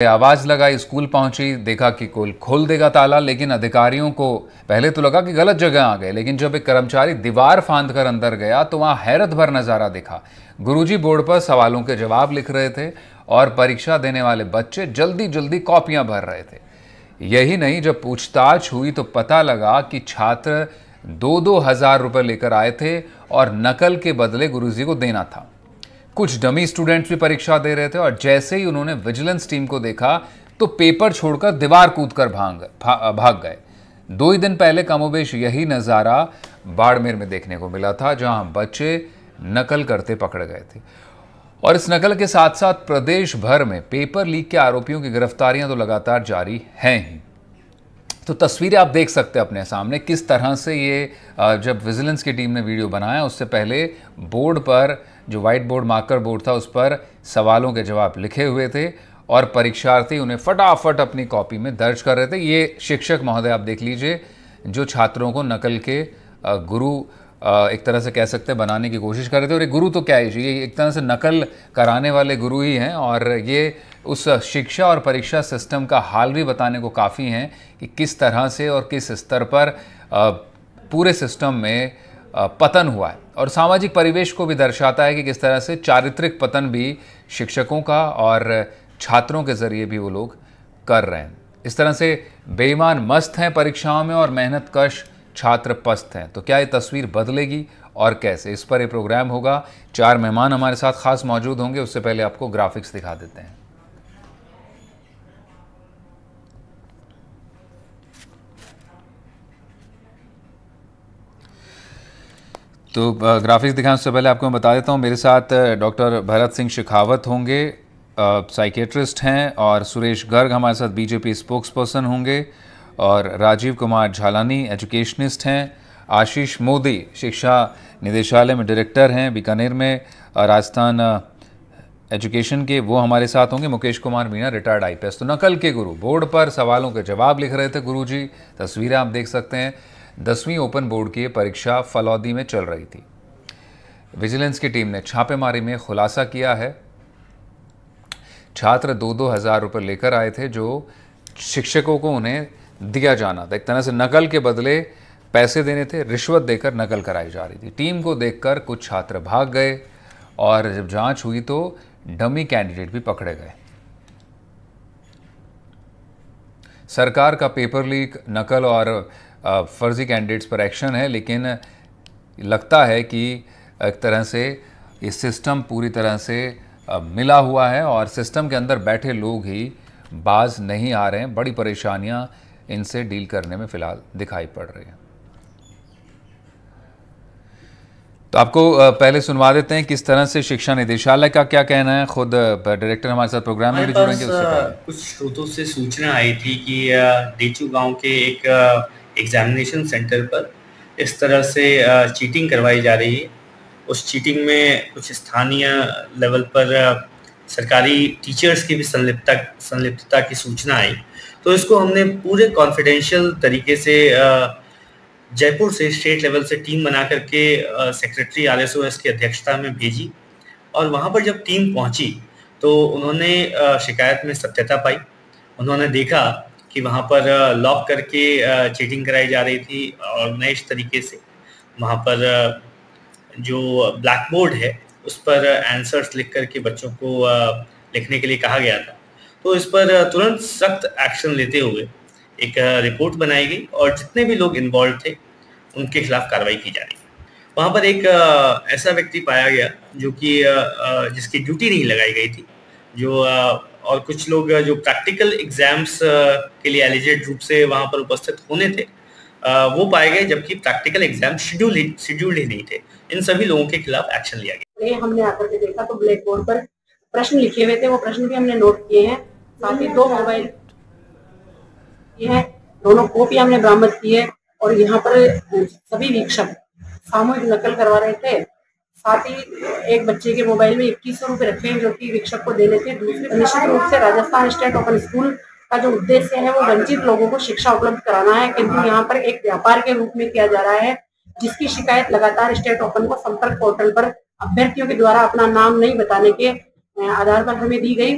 आवाज लगाई, स्कूल पहुंची, देखा कि कोई खोल देगा ताला, लेकिन अधिकारियों को पहले तो लगा कि गलत जगह आ गए, लेकिन जब एक कर्मचारी दीवार फांद कर अंदर गया तो वहां हैरत भर नजारा दिखा। गुरुजी बोर्ड पर सवालों के जवाब लिख रहे थे और परीक्षा देने वाले बच्चे जल्दी जल्दी कॉपियां भर रहे थे। यही नहीं, जब पूछताछ हुई तो पता लगा कि छात्र 2-2 हजार रुपये लेकर आए थे और नकल के बदले गुरुजी को देना था। कुछ डमी स्टूडेंट्स भी परीक्षा दे रहे थे और जैसे ही उन्होंने विजिलेंस टीम को देखा तो पेपर छोड़कर दीवार कूदकर भाग गए। 2 ही दिन पहले कमोबेश यही नज़ारा बाड़मेर में देखने को मिला था, जहां बच्चे नकल करते पकड़े गए थे। और इस नकल के साथ साथ प्रदेश भर में पेपर लीक के आरोपियों की गिरफ्तारियां तो लगातार जारी हैं ही। तो तस्वीरें आप देख सकते हैं अपने सामने किस तरह से ये जब विजिलेंस की टीम ने वीडियो बनाया उससे पहले बोर्ड पर जो व्हाइट बोर्ड मार्कर बोर्ड था उस पर सवालों के जवाब लिखे हुए थे और परीक्षार्थी उन्हें फटाफट अपनी कॉपी में दर्ज कर रहे थे। ये शिक्षक महोदय आप देख लीजिए जो छात्रों को नकल के गुरु एक तरह से कह सकते हैं बनाने की कोशिश कर रहे थे। और ये गुरु तो क्या ही, ये एक तरह से नकल कराने वाले गुरु ही हैं और ये उस शिक्षा और परीक्षा सिस्टम का हाल भी बताने को काफ़ी हैं कि किस तरह से और किस स्तर पर पूरे सिस्टम में पतन हुआ है। और सामाजिक परिवेश को भी दर्शाता है कि किस तरह से चारित्रिक पतन भी शिक्षकों का और छात्रों के ज़रिए भी वो लोग कर रहे हैं। इस तरह से बेईमान मस्त हैं परीक्षाओं में और मेहनत कश छात्र पस्त हैं। तो क्या ये तस्वीर बदलेगी और कैसे, इस पर ये प्रोग्राम होगा। 4 मेहमान हमारे साथ खास मौजूद होंगे। उससे पहले आपको ग्राफिक्स दिखा देते हैं। तो ग्राफिक्स दिखाने से पहले आपको मैं बता देता हूँ, मेरे साथ डॉक्टर भरत सिंह शेखावत होंगे, साइकेट्रिस्ट हैं, और सुरेश गर्ग हमारे साथ बीजेपी स्पोक्स पर्सन होंगे, और राजीव कुमार झालानी एजुकेशनिस्ट हैं, आशीष मोदी शिक्षा निदेशालय में डायरेक्टर हैं बीकानेर में, राजस्थान एजुकेशन के, वो हमारे साथ होंगे, मुकेश कुमार मीणा रिटायर्ड IPS। तो नकल के गुरु बोर्ड पर सवालों के जवाब लिख रहे थे गुरुजी। तस्वीरें आप देख सकते हैं। 10वीं ओपन बोर्ड की परीक्षा फलौदी में चल रही थी। विजिलेंस की टीम ने छापेमारी में खुलासा किया है, छात्र 2-2 हजार रुपये लेकर आए थे जो शिक्षकों को उन्हें दिया जाना था। एक तरह से नकल के बदले पैसे देने थे, रिश्वत देकर नकल कराई जा रही थी। टीम को देखकर कुछ छात्र भाग गए और जब जांच हुई तो डमी कैंडिडेट भी पकड़े गए। सरकार का पेपर लीक, नकल और फर्जी कैंडिडेट्स पर एक्शन है, लेकिन लगता है कि एक तरह से ये सिस्टम पूरी तरह से मिला हुआ है और सिस्टम के अंदर बैठे लोग ही बाज नहीं आ रहे हैं। बड़ी परेशानियां इनसे डील करने में फिलहाल दिखाई पड़ रही हैं। तो आपको पहले सुनवा देते हैं किस तरह से शिक्षा निदेशालय का क्या कहना है। खुद डायरेक्टर हमारे साथ प्रोग्राम में भी जुड़ेंगे। कुछ स्रोतों से सूचना आई थी कि डेचू गांव के एक एग्जामिनेशन सेंटर पर इस तरह से चीटिंग करवाई जा रही है। उस चीटिंग में कुछ स्थानीय लेवल पर सरकारी टीचर्स की भी संलिप्तता की सूचना आई। तो इसको हमने पूरे कॉन्फिडेंशियल तरीके से जयपुर से स्टेट लेवल से टीम बना करके सेक्रेटरी RSOS की अध्यक्षता में भेजी। और वहाँ पर जब टीम पहुँची तो उन्होंने शिकायत में सत्यता पाई। उन्होंने देखा कि वहाँ पर लॉक करके चीटिंग कराई जा रही थी ऑर्गेनाइज तरीके से। वहाँ पर जो ब्लैक बोर्ड है उस पर आंसर्स लिख करके बच्चों को लिखने के लिए कहा गया था। तो इस पर तुरंत सख्त एक्शन लेते हुए एक रिपोर्ट बनाई गई और जितने भी लोग इन्वॉल्व थे उनके खिलाफ कार्रवाई की जा रही है। वहाँ पर एक ऐसा व्यक्ति पाया गया जो कि जिसकी ड्यूटी नहीं लगाई गई थी, जो और कुछ लोग जो प्रैक्टिकल एग्जाम्स के लिए एलिजिड रूप से वहाँ पर उपस्थित होने थे वो पाए गए, जबकि प्रैक्टिकल एग्जाम शेड्यूल्ड ही नहीं थे। इन सभी लोगों के खिलाफ एक्शन लिया गया। हमने आकर के देखा तो ब्लैक बोर्ड पर प्रश्न लिखे हुए थे, वो प्रश्न भी हमने नोट किए हैं। साथ ही 2 मोबाइल ये है, दोनों कॉपी हमने बरामद की है। और यहाँ पर सभी वीक्षक सामूहिक नकल करवा रहे थे। साथ ही एक बच्चे के मोबाइल में 2100 रुपए रखे हैं जो कि वीक्षक को देने थे। दूसरे निश्चित रूप से राजस्थान स्टेट ओपन स्कूल का जो उद्देश्य है वो वंचित लोगों को शिक्षा उपलब्ध कराना है, किंतु यहाँ पर एक व्यापार के रूप में किया जा रहा है, जिसकी शिकायत लगातार स्टेट ओपन को संपर्क पोर्टल पर अभ्यर्थियों के द्वारा अपना नाम नहीं बताने के आधार पर हमें दी गई।